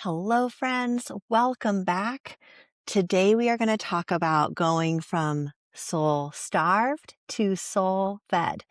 Hello, friends. Welcome back. Today, we are going to talk about going from soul starved to soul fed.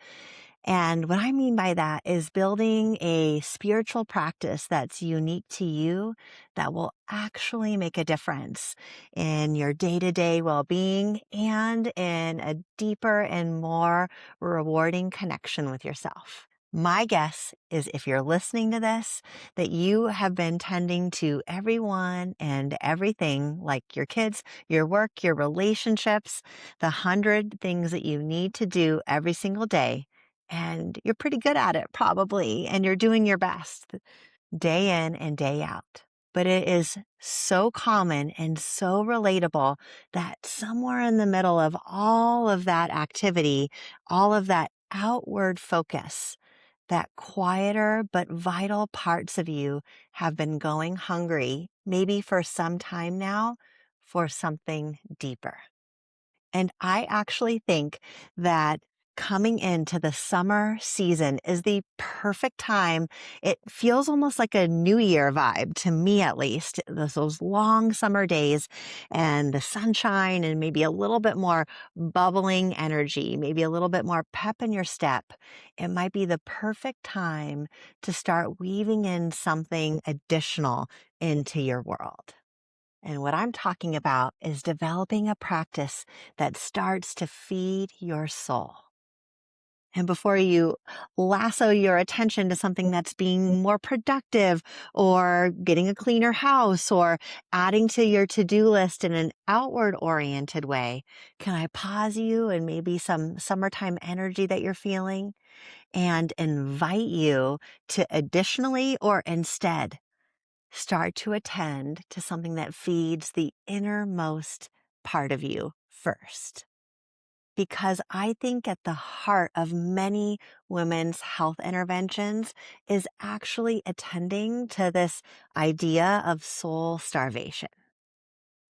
And what I mean by that is building a spiritual practice that's unique to you that will actually make a difference in your day to day well being and in a deeper and more rewarding connection with yourself. My guess is if you're listening to this, that you have been tending to everyone and everything like your kids, your work, your relationships, the 100 things that you need to do every single day. And you're pretty good at it, probably, and you're doing your best day in and day out. But it is so common and so relatable that somewhere in the middle of all of that activity, all of that outward focus, that quieter but vital parts of you have been going hungry, maybe for some time now, for something deeper. And I actually think that coming into the summer season is the perfect time. It feels almost like a New Year vibe to me, at least. Those long summer days and the sunshine and maybe a little bit more bubbling energy, maybe a little bit more pep in your step. It might be the perfect time to start weaving in something additional into your world. And what I'm talking about is developing a practice that starts to feed your soul. And before you lasso your attention to something that's being more productive or getting a cleaner house or adding to your to-do list in an outward oriented way, can I pause you and maybe some summertime energy that you're feeling and invite you to additionally or instead start to attend to something that feeds the innermost part of you first. Because I think at the heart of many women's health interventions is actually attending to this idea of soul starvation.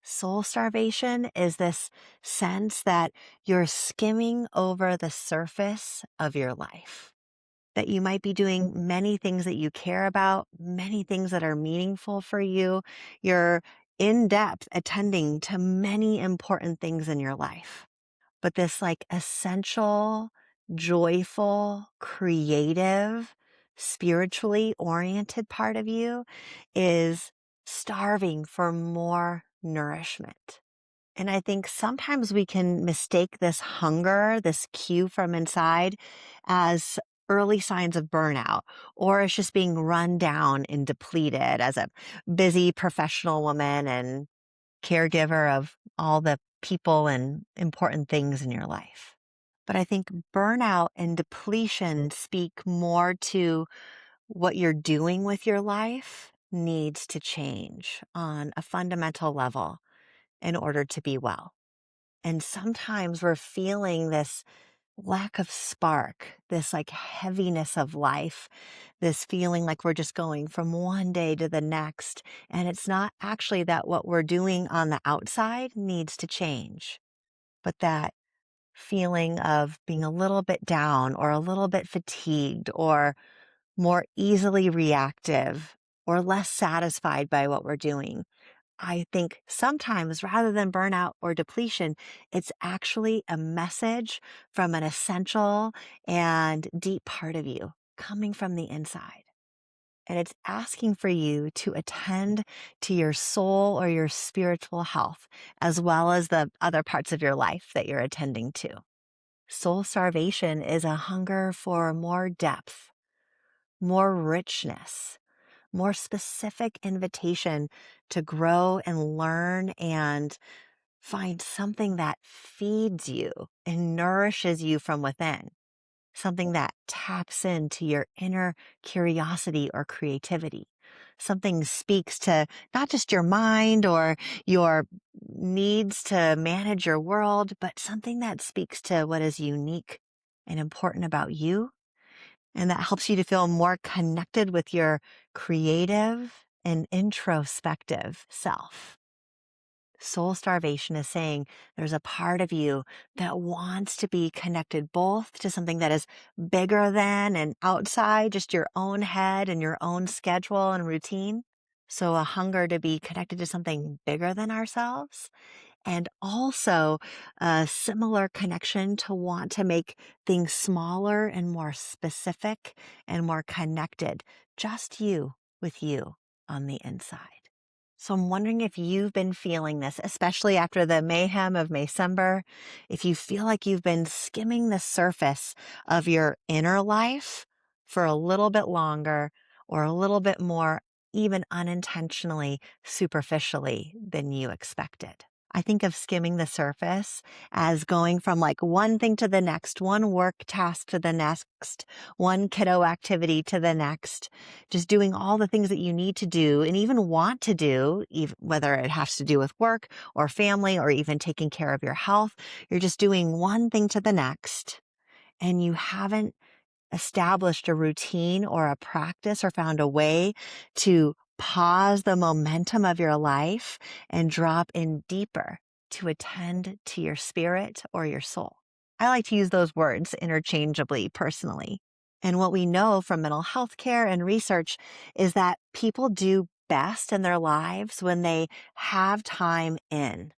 Soul starvation is this sense that you're skimming over the surface of your life, that you might be doing many things that you care about, many things that are meaningful for you. You're in depth attending to many important things in your life. But this like essential, joyful, creative, spiritually oriented part of you is starving for more nourishment. And I think sometimes we can mistake this hunger, this cue from inside, as early signs of burnout, or as just being run down and depleted as a busy professional woman and caregiver of all the people and important things in your life. But I think burnout and depletion speak more to what you're doing with your life needs to change on a fundamental level in order to be well. And sometimes we're feeling this lack of spark, this like heaviness of life, this feeling like we're just going from one day to the next. And it's not actually that what we're doing on the outside needs to change, but that feeling of being a little bit down or a little bit fatigued or more easily reactive or less satisfied by what we're doing. I think sometimes rather than burnout or depletion, it's actually a message from an essential and deep part of you coming from the inside. And it's asking for you to attend to your soul or your spiritual health, as well as the other parts of your life that you're attending to. Soul starvation is a hunger for more depth, more richness, more specific invitation to grow and learn and find something that feeds you and nourishes you from within, something that taps into your inner curiosity or creativity. Something speaks to not just your mind or your needs to manage your world, but something that speaks to what is unique and important about you, and that helps you to feel more connected with your creative and introspective self. Soul starvation is saying there's a part of you that wants to be connected both to something that is bigger than and outside just your own head and your own schedule and routine, So, a hunger to be connected to something bigger than ourselves, and also a similar connection to want to make things smaller and more specific and more connected. Just you with you on the inside. So I'm wondering if you've been feeling this, especially after the mayhem of Maycember, if you feel like you've been skimming the surface of your inner life for a little bit longer or a little bit more, even unintentionally, superficially than you expected. I think of skimming the surface as going from like one thing to the next, one work task to the next, one kiddo activity to the next, just doing all the things that you need to do and even want to do, even whether it has to do with work or family or even taking care of your health. You're just doing one thing to the next and you haven't established a routine or a practice or found a way to pause the momentum of your life and drop in deeper to attend to your spirit or your soul. I like to use those words interchangeably personally. And what we know from mental health care and research is that people do best in their lives when they have time in,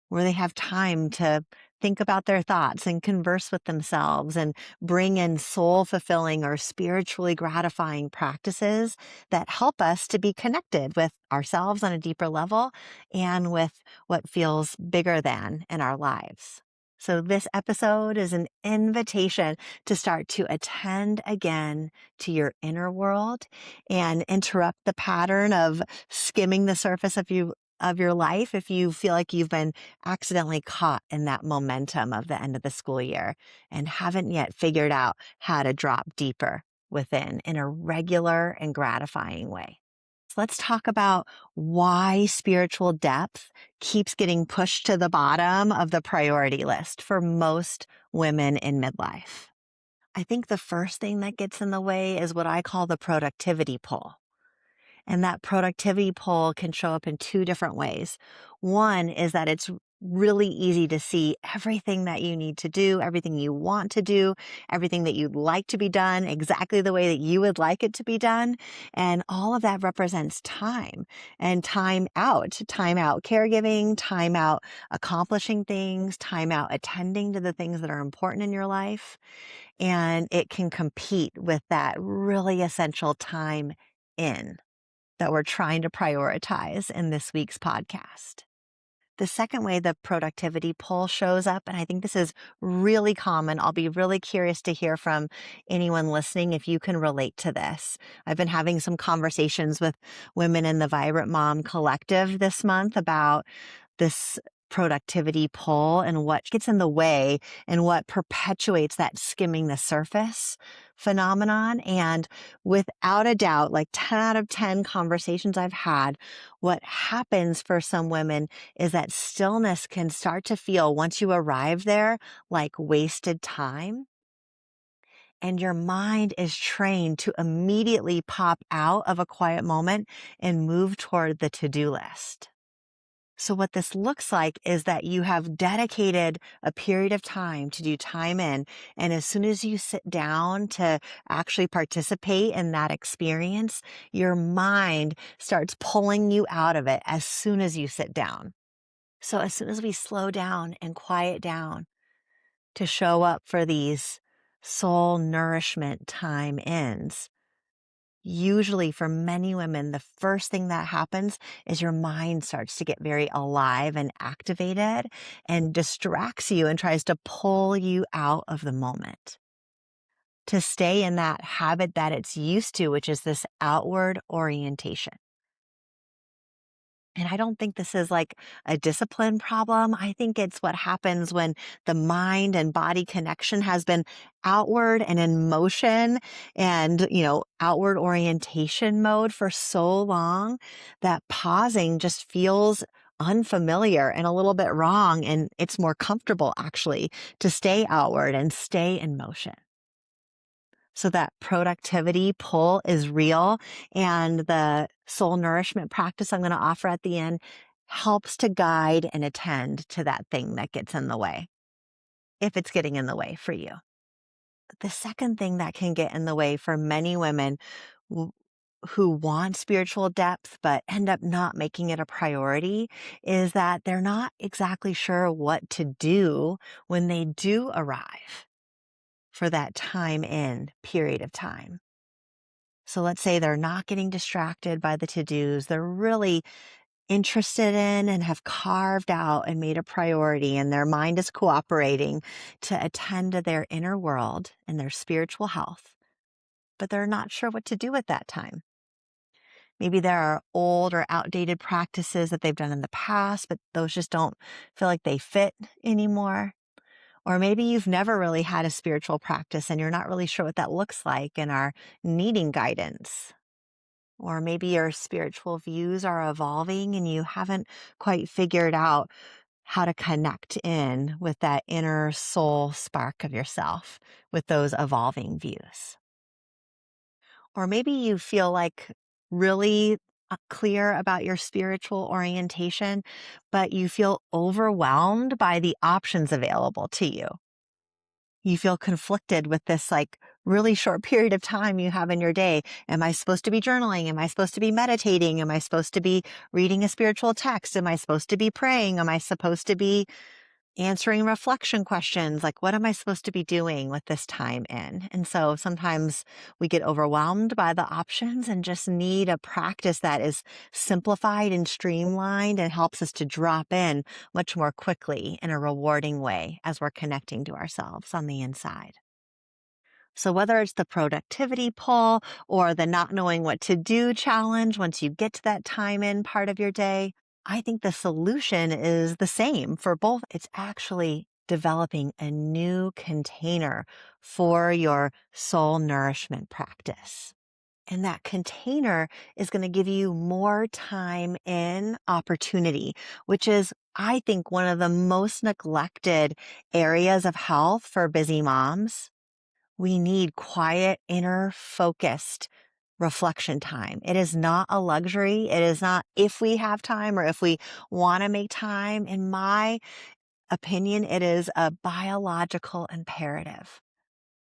where they have time to think about their thoughts and converse with themselves and bring in soul fulfilling or spiritually gratifying practices that help us to be connected with ourselves on a deeper level and with what feels bigger than in our lives. So this episode is an invitation to start to attend again to your inner world and interrupt the pattern of skimming the surface of your life if you feel like you've been accidentally caught in that momentum of the end of the school year and haven't yet figured out how to drop deeper within in a regular and gratifying way. So let's talk about why spiritual depth keeps getting pushed to the bottom of the priority list for most women in midlife. I think the first thing that gets in the way is what I call the productivity pull. And that productivity pull can show up in two different ways. One is that it's really easy to see everything that you need to do, everything you want to do, everything that you'd like to be done, exactly the way that you would like it to be done. And all of that represents time and time out caregiving, time out accomplishing things, time out attending to the things that are important in your life. And it can compete with that really essential time in that we're trying to prioritize in this week's podcast. The second way the productivity pull shows up, and I think this is really common. I'll be really curious to hear from anyone listening if you can relate to this. I've been having some conversations with women in the Vibrant Mom Collective this month about this productivity pull and what gets in the way and what perpetuates that skimming the surface phenomenon. And without a doubt, like 10 out of 10 conversations I've had, what happens for some women is that stillness can start to feel, once you arrive there, like wasted time. And your mind is trained to immediately pop out of a quiet moment and move toward the to-do list. So what this looks like is that you have dedicated a period of time to do time in. And as soon as you sit down to actually participate in that experience, your mind starts pulling you out of it as soon as you sit down. So as soon as we slow down and quiet down to show up for these soul nourishment time ins, usually for many women, the first thing that happens is your mind starts to get very alive and activated and distracts you and tries to pull you out of the moment to stay in that habit that it's used to, which is this outward orientation. And I don't think this is like a discipline problem. I think it's what happens when the mind and body connection has been outward and in motion and, outward orientation mode for so long that pausing just feels unfamiliar and a little bit wrong. And it's more comfortable actually to stay outward and stay in motion. So that productivity pull is real. And the soul nourishment practice I'm going to offer at the end helps to guide and attend to that thing that gets in the way, if it's getting in the way for you. The second thing that can get in the way for many women who want spiritual depth but end up not making it a priority is that they're not exactly sure what to do when they do arrive for that time in period of time. So let's say they're not getting distracted by the to-dos. They're really interested in and have carved out and made a priority, and their mind is cooperating to attend to their inner world and their spiritual health, but they're not sure what to do at that time. Maybe there are old or outdated practices that they've done in the past, but those just don't feel like they fit anymore. Or maybe you've never really had a spiritual practice and you're not really sure what that looks like and are needing guidance. Or maybe your spiritual views are evolving and you haven't quite figured out how to connect in with that inner soul spark of yourself with those evolving views. Or maybe you feel like really clear about your spiritual orientation, but you feel overwhelmed by the options available to you. You feel conflicted with this like really short period of time you have in your day. Am I supposed to be journaling? Am I supposed to be meditating? Am I supposed to be reading a spiritual text? Am I supposed to be praying? Am I supposed to be answering reflection questions? Like, what am I supposed to be doing with this time in? And so sometimes we get overwhelmed by the options and just need a practice that is simplified and streamlined and helps us to drop in much more quickly in a rewarding way as we're connecting to ourselves on the inside. So whether it's the productivity pull or the not knowing what to do challenge, once you get to that time in part of your day, I think the solution is the same for both. It's actually developing a new container for your soul nourishment practice. And that container is going to give you more time in opportunity, which is, I think, one of the most neglected areas of health for busy moms. We need quiet, inner focused reflection time. It is not a luxury. It is not if we have time or if we want to make time. In my opinion, it is a biological imperative.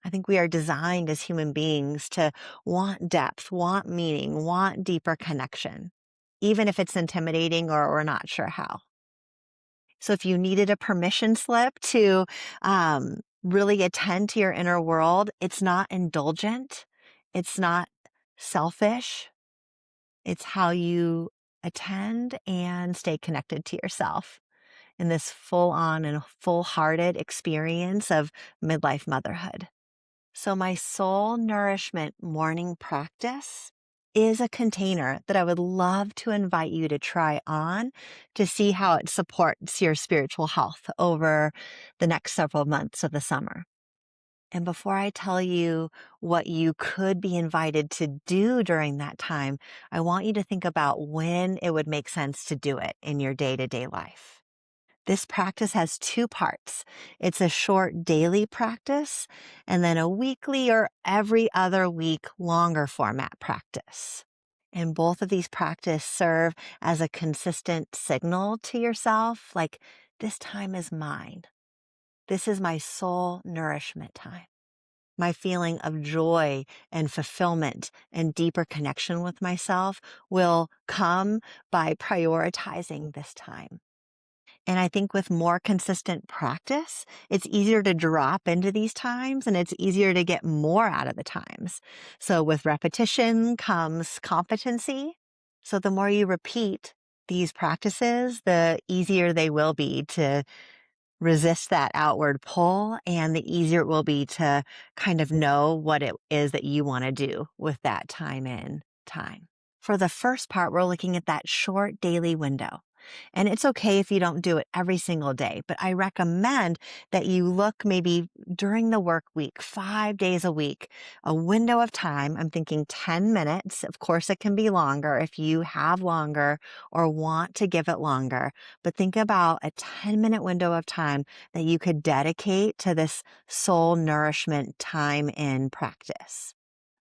I think we are designed as human beings to want depth, want meaning, want deeper connection, even if it's intimidating or we're not sure how. So if you needed a permission slip to really attend to your inner world, it's not indulgent. It's not selfish. It's how you attend and stay connected to yourself in this full on and full hearted experience of midlife motherhood. So my soul nourishment morning practice is a container that I would love to invite you to try on to see how it supports your spiritual health over the next several months of the summer. And before I tell you what you could be invited to do during that time, I want you to think about when it would make sense to do it in your day-to-day life. This practice has two parts. It's a short daily practice and then a weekly or every other week longer format practice. And both of these practices serve as a consistent signal to yourself, like, this time is mine. This is my soul nourishment time. My feeling of joy and fulfillment and deeper connection with myself will come by prioritizing this time. And I think with more consistent practice, it's easier to drop into these times and it's easier to get more out of the times. So with repetition comes competency. So the more you repeat these practices, the easier they will be to resist that outward pull and the easier it will be to kind of know what it is that you want to do with that time in time. For the first part, we're looking at that short daily window. And it's okay if you don't do it every single day, but I recommend that you look maybe during the work week, 5 days a week, a window of time. I'm thinking 10 minutes. Of course, it can be longer if you have longer or want to give it longer, but think about a 10-minute window of time that you could dedicate to this soul nourishment time in practice.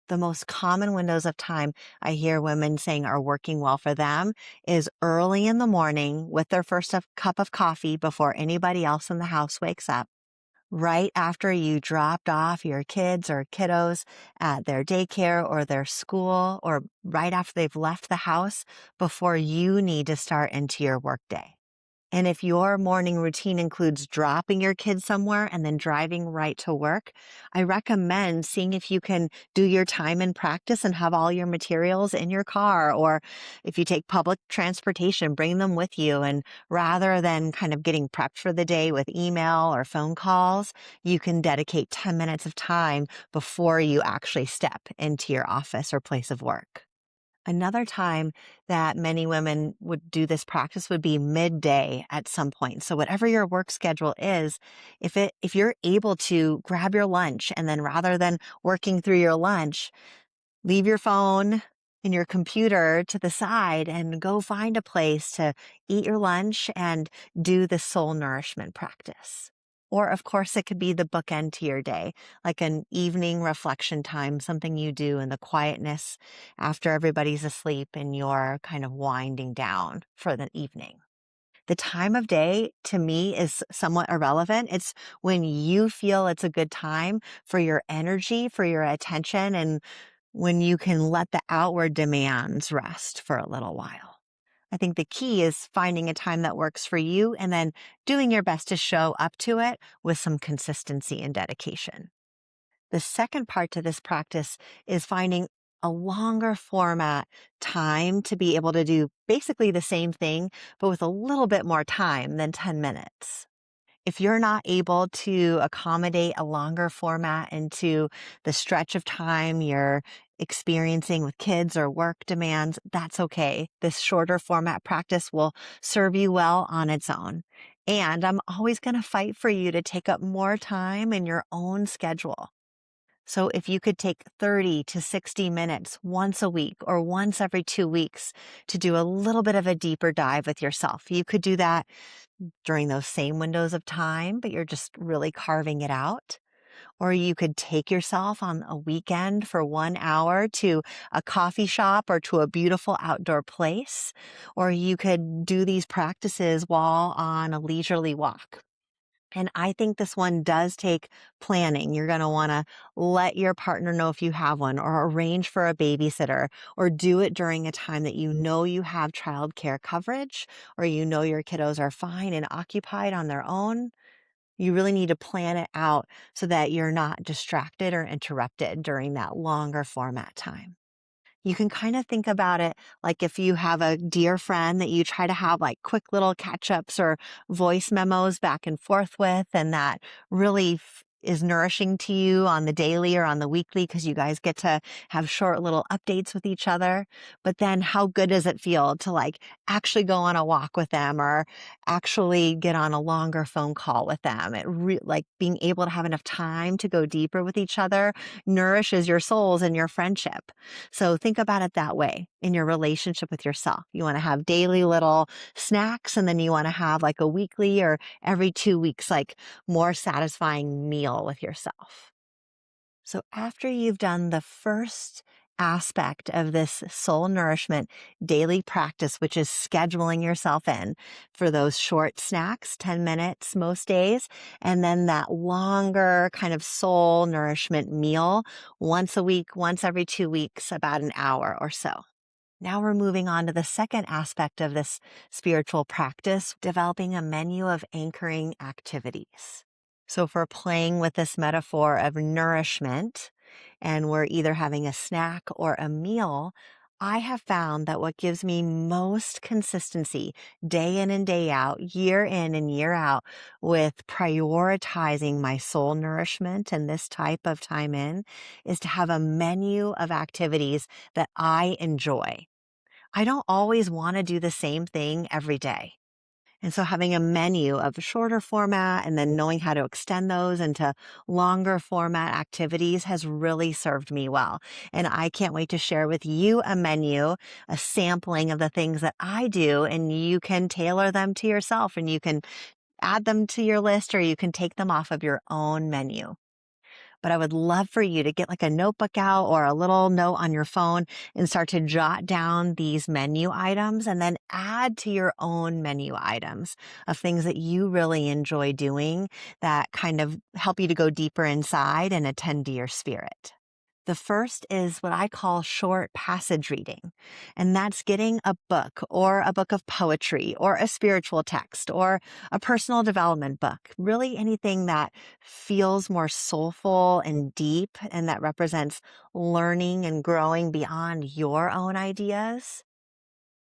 The most common windows of time I hear women saying are working well for them is early in the morning with their first cup of coffee before anybody else in the house wakes up. right after you dropped off your kids or kiddos at their daycare or their school, or right after they've left the house before you need to start into your workday. And if your morning routine includes dropping your kids somewhere and then driving right to work, I recommend seeing if you can do your time in practice and have all your materials in your car. Or if you take public transportation, bring them with you. And rather than kind of getting prepped for the day with email or phone calls, you can dedicate 10 minutes of time before you actually step into your office or place of work. Another time that many women would do this practice would be midday at some point. So whatever your work schedule is, if you're able to grab your lunch and then rather than working through your lunch, leave your phone and your computer to the side and go find a place to eat your lunch and do the soul nourishment practice. Or, of course, it could be the bookend to your day, like an evening reflection time, something you do in the quietness after everybody's asleep and you're kind of winding down for the evening. The time of day to me is somewhat irrelevant. It's when you feel it's a good time for your energy, for your attention, and when you can let the outward demands rest for a little while. I think the key is finding a time that works for you and then doing your best to show up to it with some consistency and dedication. The second part to this practice is finding a longer format time to be able to do basically the same thing, but with a little bit more time than 10 minutes. If you're not able to accommodate a longer format into the stretch of time you're experiencing with kids or work demands, that's okay. This shorter format practice will serve you well on its own. And I'm always going to fight for you to take up more time in your own schedule. So if you could take 30 to 60 minutes once a week or once every 2 weeks to do a little bit of a deeper dive with yourself, you could do that during those same windows of time, but you're just really carving it out. Or you could take yourself on a weekend for 1 hour to a coffee shop or to a beautiful outdoor place. Or you could do these practices while on a leisurely walk. And I think this one does take planning. You're going to want to let your partner know if you have one, or arrange for a babysitter, or do it during a time that you know you have childcare coverage, or you know your kiddos are fine and occupied on their own. You really need to plan it out so that you're not distracted or interrupted during that longer format time. You can kind of think about it like if you have a dear friend that you try to have like quick little catch ups or voice memos back and forth with, and that really is nourishing to you on the daily or on the weekly because you guys get to have short little updates with each other. But then how good does it feel to like actually go on a walk with them or actually get on a longer phone call with them? Like being able to have enough time to go deeper with each other nourishes your souls and your friendship. So think about it that way in your relationship with yourself. You want to have daily little snacks, and then you want to have like a weekly or every 2 weeks, like more satisfying meal with yourself. So after you've done the first aspect of this soul nourishment daily practice, which is scheduling yourself in for those short snacks, 10 minutes most days, and then that longer kind of soul nourishment meal once a week, once every 2 weeks, about an hour or so. Now we're moving on to the second aspect of this spiritual practice, developing a menu of anchoring activities. So if we're playing with this metaphor of nourishment and we're either having a snack or a meal, I have found that what gives me most consistency day in and day out, year in and year out, with prioritizing my soul nourishment and this type of time in, is to have a menu of activities that I enjoy. I don't always want to do the same thing every day. And so having a menu of shorter format and then knowing how to extend those into longer format activities has really served me well. And I can't wait to share with you a menu, a sampling of the things that I do, and you can tailor them to yourself and you can add them to your list or you can take them off of your own menu. But I would love for you to get like a notebook out or a little note on your phone and start to jot down these menu items and then add to your own menu items of things that you really enjoy doing that kind of help you to go deeper inside and attend to your spirit. The first is what I call short passage reading, and that's getting a book or a book of poetry or a spiritual text or a personal development book, really anything that feels more soulful and deep and that represents learning and growing beyond your own ideas.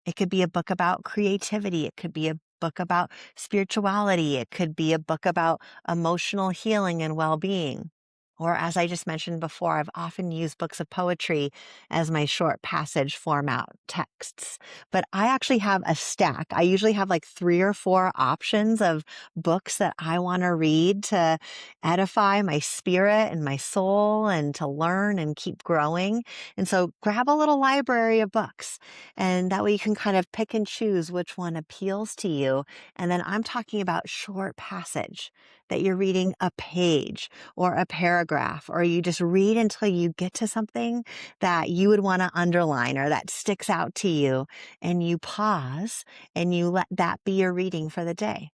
It could be a book about creativity. It could be a book about spirituality. It could be a book about emotional healing and well-being. Or as I just mentioned before, I've often used books of poetry as my short passage format texts. But I actually have a stack. I usually have like 3 or 4 options of books that I want to read to edify my spirit and my soul and to learn and keep growing. And so grab a little library of books. And that way you can kind of pick and choose which one appeals to you. And then I'm talking about short passage, that you're reading a page or a paragraph, or you just read until you get to something that you would want to underline or that sticks out to you. And you pause and you let that be your reading for the day.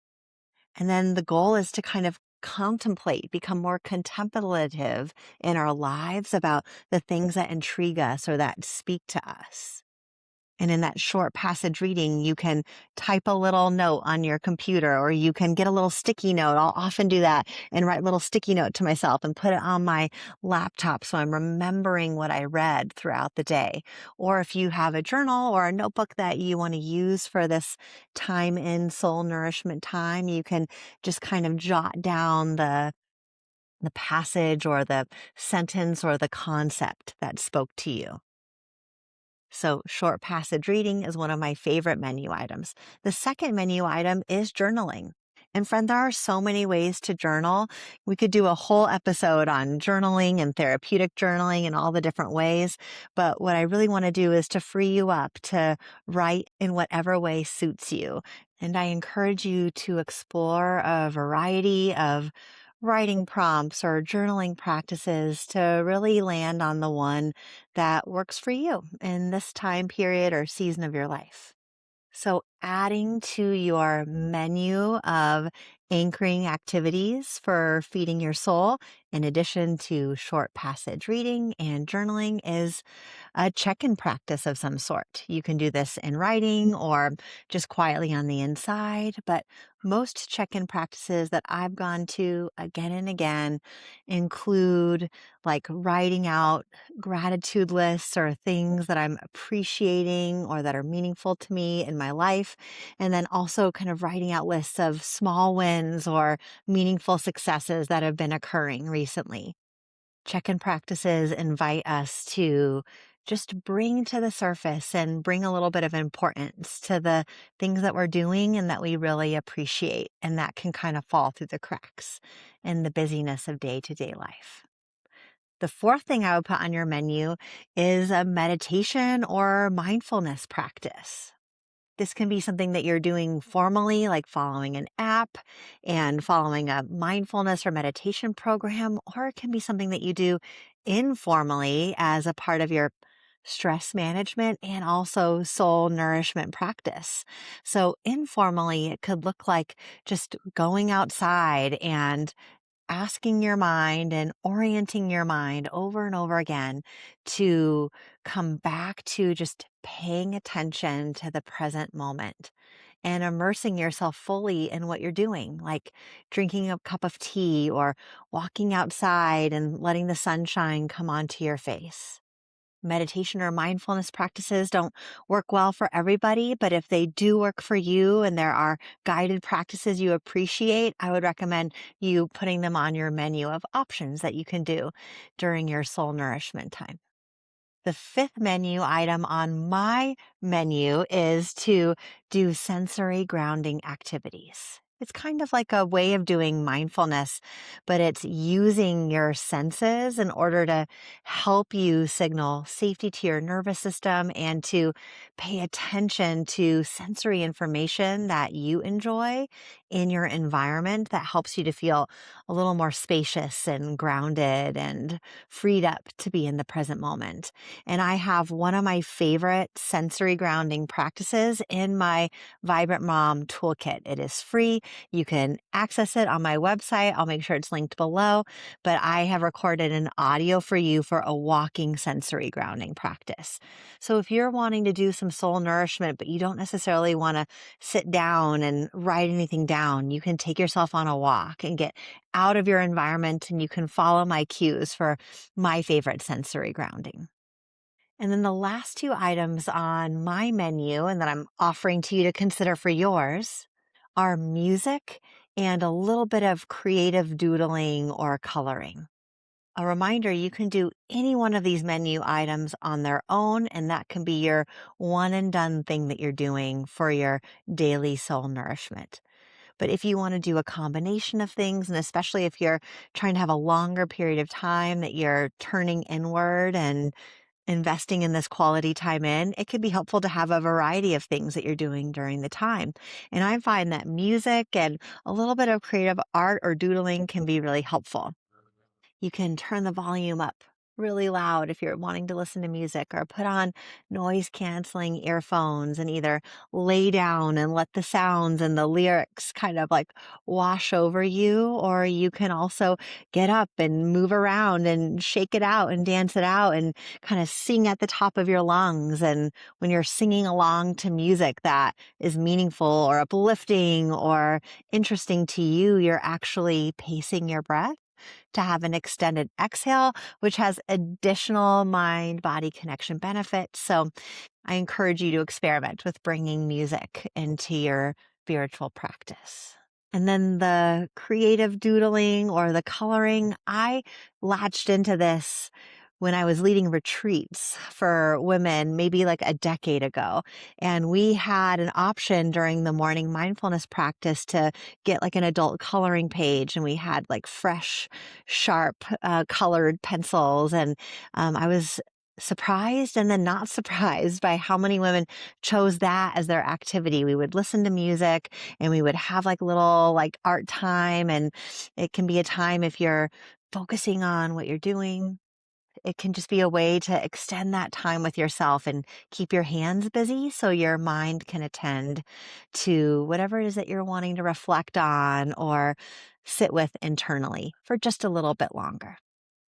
And then the goal is to kind of contemplate, become more contemplative in our lives about the things that intrigue us or that speak to us. And in that short passage reading, you can type a little note on your computer, or you can get a little sticky note. I'll often do that and write a little sticky note to myself and put it on my laptop so I'm remembering what I read throughout the day. Or if you have a journal or a notebook that you want to use for this time in soul nourishment time, you can just kind of jot down the passage or the sentence or the concept that spoke to you. So short passage reading is one of my favorite menu items. The second menu item is journaling. And friend, there are so many ways to journal. We could do a whole episode on journaling and therapeutic journaling and all the different ways. But what I really want to do is to free you up to write in whatever way suits you. And I encourage you to explore a variety of writing prompts or journaling practices to really land on the one that works for you in this time period or season of your life. So adding to your menu of anchoring activities for feeding your soul, in addition to short passage reading and journaling, is a check-in practice of some sort. You can do this in writing or just quietly on the inside, but most check-in practices that I've gone to again and again include like writing out gratitude lists or things that I'm appreciating or that are meaningful to me in my life. And then also kind of writing out lists of small wins or meaningful successes that have been occurring recently. Check-in practices invite us to just bring to the surface and bring a little bit of importance to the things that we're doing and that we really appreciate. And that can kind of fall through the cracks in the busyness of day-to-day life. The fourth thing I would put on your menu is a meditation or mindfulness practice. This can be something that you're doing formally, like following an app and following a mindfulness or meditation program, or it can be something that you do informally as a part of your stress management and also soul nourishment practice. So informally, it could look like just going outside and asking your mind and orienting your mind over and over again to come back to just paying attention to the present moment and immersing yourself fully in what you're doing, like drinking a cup of tea or walking outside and letting the sunshine come onto your face. Meditation or mindfulness practices don't work well for everybody, but if they do work for you and there are guided practices you appreciate, I would recommend you putting them on your menu of options that you can do during your soul nourishment time. The fifth menu item on my menu is to do sensory grounding activities. It's kind of like a way of doing mindfulness, but it's using your senses in order to help you signal safety to your nervous system and to pay attention to sensory information that you enjoy in your environment that helps you to feel a little more spacious and grounded and freed up to be in the present moment. And I have one of my favorite sensory grounding practices in my Vibrant Mom toolkit. It is free. You can access it on my website. I'll make sure it's linked below, but I have recorded an audio for you for a walking sensory grounding practice. So if you're wanting to do some soul nourishment, but you don't necessarily want to sit down and write anything down, you can take yourself on a walk and get out of your environment, and you can follow my cues for my favorite sensory grounding. And then the last two items on my menu, and that I'm offering to you to consider for yours, are music and a little bit of creative doodling or coloring. A reminder, you can do any one of these menu items on their own, and that can be your one and done thing that you're doing for your daily soul nourishment. But if you want to do a combination of things, and especially if you're trying to have a longer period of time that you're turning inward and investing in this quality time in, it could be helpful to have a variety of things that you're doing during the time. And I find that music and a little bit of creative art or doodling can be really helpful. You can turn the volume up really loud if you're wanting to listen to music, or put on noise canceling earphones and either lay down and let the sounds and the lyrics kind of like wash over you. Or you can also get up and move around and shake it out and dance it out and kind of sing at the top of your lungs. And when you're singing along to music that is meaningful or uplifting or interesting to you, you're actually pacing your breath to have an extended exhale, which has additional mind-body connection benefits. So I encourage you to experiment with bringing music into your spiritual practice. And then the creative doodling or the coloring, I latched into this when I was leading retreats for women, maybe like a decade ago. And we had an option during the morning mindfulness practice to get like an adult coloring page. And we had like fresh, sharp, colored pencils. And I was surprised and then not surprised by how many women chose that as their activity. We would listen to music and we would have like little like art time. And it can be a time if you're focusing on what you're doing. It can just be a way to extend that time with yourself and keep your hands busy so your mind can attend to whatever it is that you're wanting to reflect on or sit with internally for just a little bit longer.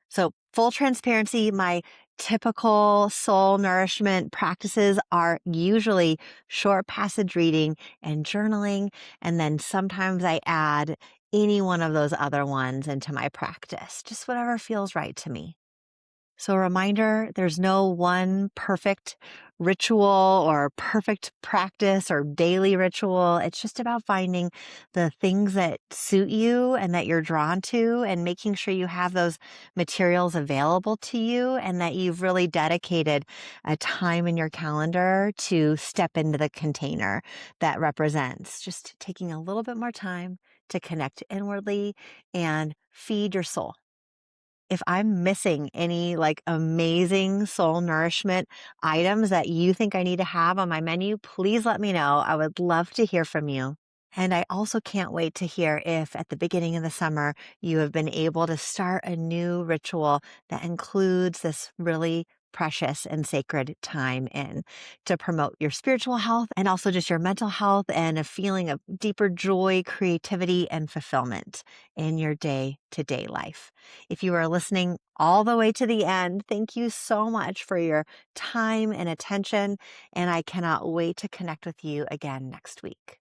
So full transparency, my typical soul nourishment practices are usually short passage reading and journaling. And then sometimes I add any one of those other ones into my practice, just whatever feels right to me. So a reminder, there's no one perfect ritual or perfect practice or daily ritual. It's just about finding the things that suit you and that you're drawn to, and making sure you have those materials available to you and that you've really dedicated a time in your calendar to step into the container that represents just taking a little bit more time to connect inwardly and feed your soul. If I'm missing any like amazing soul nourishment items that you think I need to have on my menu, please let me know. I would love to hear from you. And I also can't wait to hear if at the beginning of the summer you have been able to start a new ritual that includes this really precious and sacred time in to promote your spiritual health and also just your mental health and a feeling of deeper joy, creativity, and fulfillment in your day-to-day life. If you are listening all the way to the end, thank you so much for your time and attention, and I cannot wait to connect with you again next week.